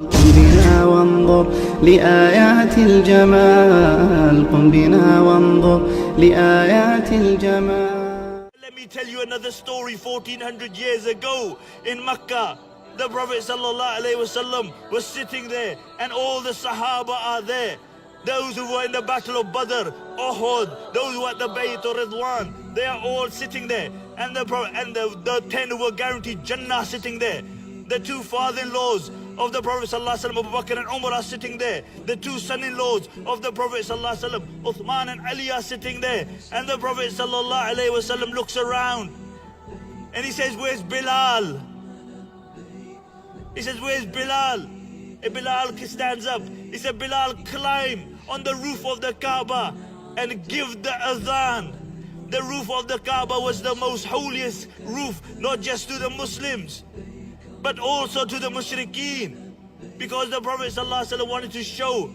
قم بنا وانظر لآيات الجمال قم بنا وانظر لآيات الجمال. Let me tell you another story. 1400 years ago in Mecca, the Prophet ﷺ was sitting there and all the Sahaba are there. Those who were in the battle of Badr, Uhud, those who were at the Bayt or Ridwan, they are all sitting there. And the 10 who were guaranteed Jannah sitting there. The two father-in-laws of the Prophet ﷺ, Abu Bakr and Umar, are sitting there. The two son-in-laws of the Prophet ﷺ, Uthman and Ali, are sitting there. And the Prophet ﷺ looks around and he says, "Where's Bilal?" He says, "Where's Bilal?" And Bilal stands up. He said, "Bilal, climb on the roof of the Kaaba and give the adhan." The roof of the Kaaba was the most holiest roof, not just to the Muslims, but also to the mushrikeen, because the Prophet ﷺ wanted to show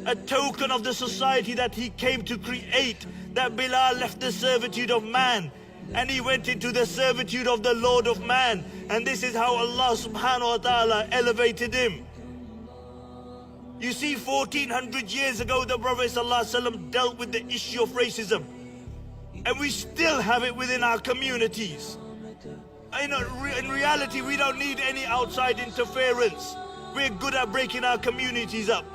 a token of the society that he came to create, that Bilal left the servitude of man and he went into the servitude of the Lord of man. And this is how Allah subhanahu wa ta'ala elevated him. You see, 1400 years ago the Prophet ﷺ dealt with the issue of racism, and we still have it within our communities. In reality, we don't need any outside interference. We're good at breaking our communities up.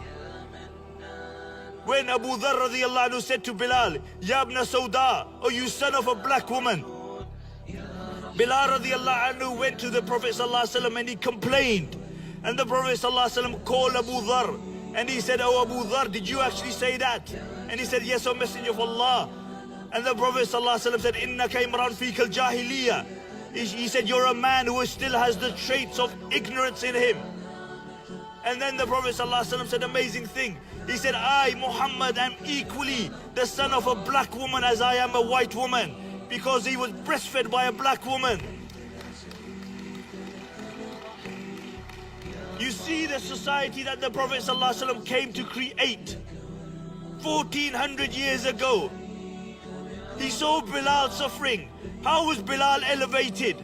When Abu Dharr radiallahu anhu said to Bilal, "Ya ibn Sauda," "Oh, you son of a black woman," Bilal radiallahu anhu went to the Prophet ﷺ and he complained. And the Prophet ﷺ called Abu Dharr and he said, "Oh Abu Dharr, did you actually say that?" And he said, "Yes, O Messenger of Allah." And the Prophet ﷺ said, "Innaka imran fika al-jahiliyyah." He said, "You're a man who still has the traits of ignorance in him." And then the Prophet ﷺ said an amazing thing. He said, "I, Muhammad, am equally the son of a black woman as I am a white woman," because he was breastfed by a black woman. You see the society that the Prophet ﷺ came to create 1400 years ago. He saw Bilal suffering. How was Bilal elevated?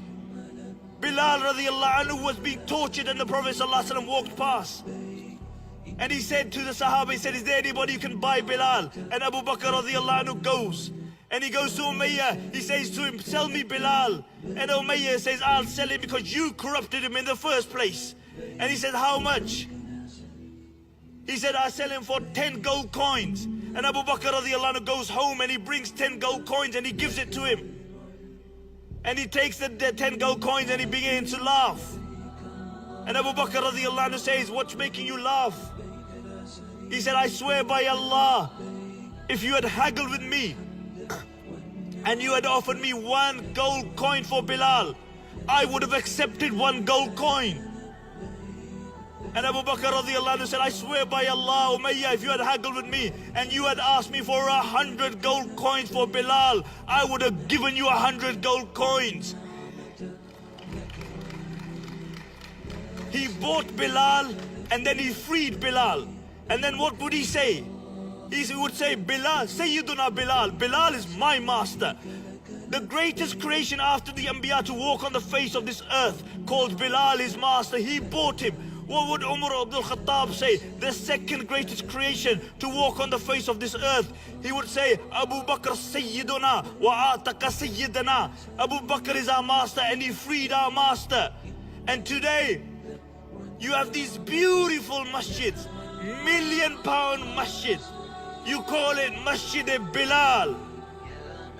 Bilal radiallahu anhu was being tortured and the Prophet ﷺ walked past. And he said to the Sahaba, he said, "Is there anybody who can buy Bilal?" And Abu Bakr radiallahu anhu goes. And he goes to Umayyah. He says to him, "Sell me Bilal." And Umayyah says, "I'll sell him because you corrupted him in the first place." And he said, "How much?" He said, "I'll sell him for 10 gold coins." And Abu Bakr radiallahu anhu goes home and he brings 10 gold coins and he gives it to him. And he takes the 10 gold coins and he begins to laugh. And Abu Bakr radiallahu anhu says, "What's making you laugh?" He said, "I swear by Allah, if you had haggled with me and you had offered me 1 gold coin for Bilal, I would have accepted 1 gold coin." And Abu Bakr radiallahu anhu said, "I swear by Allah, Umayyah, if you had haggled with me and you had asked me for 100 gold coins for Bilal, I would have given you 100 gold coins." He bought Bilal and then he freed Bilal. And then what would he say? He would say, "Bilal, Sayyiduna Bilal, Bilal is my master." The greatest creation after the Anbiya to walk on the face of this earth, called Bilal his master. He bought him. What would Umar Abdul Khattab say? The second greatest creation to walk on the face of this earth. He would say, "Abu Bakr Sayyiduna wa ataka Sayyidana." Abu Bakr is our master and he freed our master. And today, you have these beautiful masjids, £1,000,000 masjid. You call it Masjid Bilal.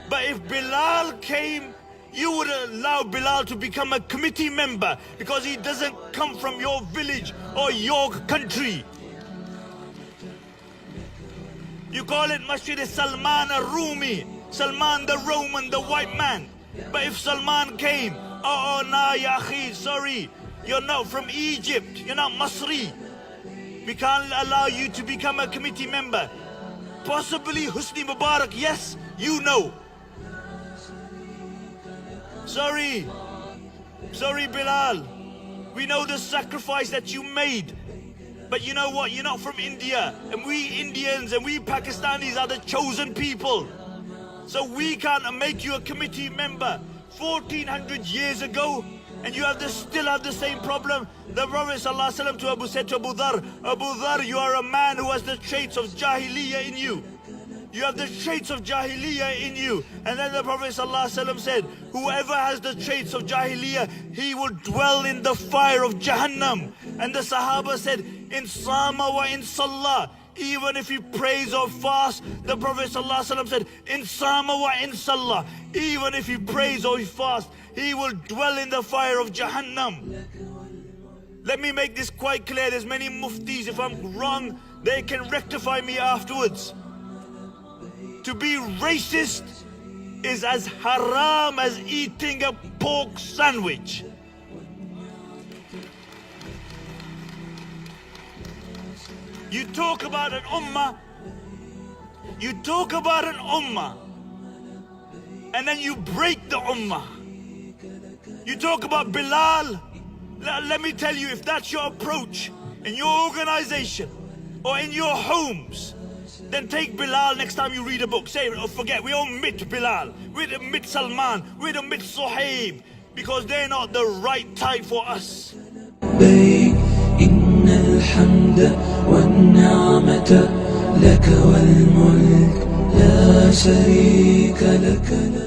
But if Bilal came, you would allow Bilal to become a committee member because he doesn't come from your village or your country. You call it Masjid Salman al-Rumi, Salman the Roman, the white man. But if Salman came, "Oh, nah, ya akhi, sorry, you're not from Egypt, you're not Masri. We can't allow you to become a committee member." Possibly Husni Mubarak, yes, you know. Sorry Bilal, we know the sacrifice that you made, but you know what, you're not from India, and we Indians and we Pakistanis are the chosen people, so we can't make you a committee member. 1400 years ago, and you still have the same problem. The Prophet ﷺ said to Abu Dhar, you are a man who has the traits of Jahiliyyah in you. You have the traits of Jahiliyyah in you. And then the Prophet ﷺ said, whoever has the traits of Jahiliyyah, he will dwell in the fire of Jahannam. And the Sahaba said, in Sama wa in Salah, even if he prays or fasts, the Prophet ﷺ said, in Sama wa in Salah, even if he prays or he fasts, he will dwell in the fire of Jahannam. Let me make this quite clear. There's many muftis. If I'm wrong, they can rectify me afterwards. To be racist is as haram as eating a pork sandwich. You talk about an ummah, and then you break the ummah. You talk about Bilal. Let me tell you, if that's your approach in your organization or in your homes, then take Bilal next time you read a book. Say, oh, forget, we omit Bilal, we omit Salman, we omit Suhaib, because they're not the right type for us. إن الحمد والنعمة لك والملك لا شريك لك.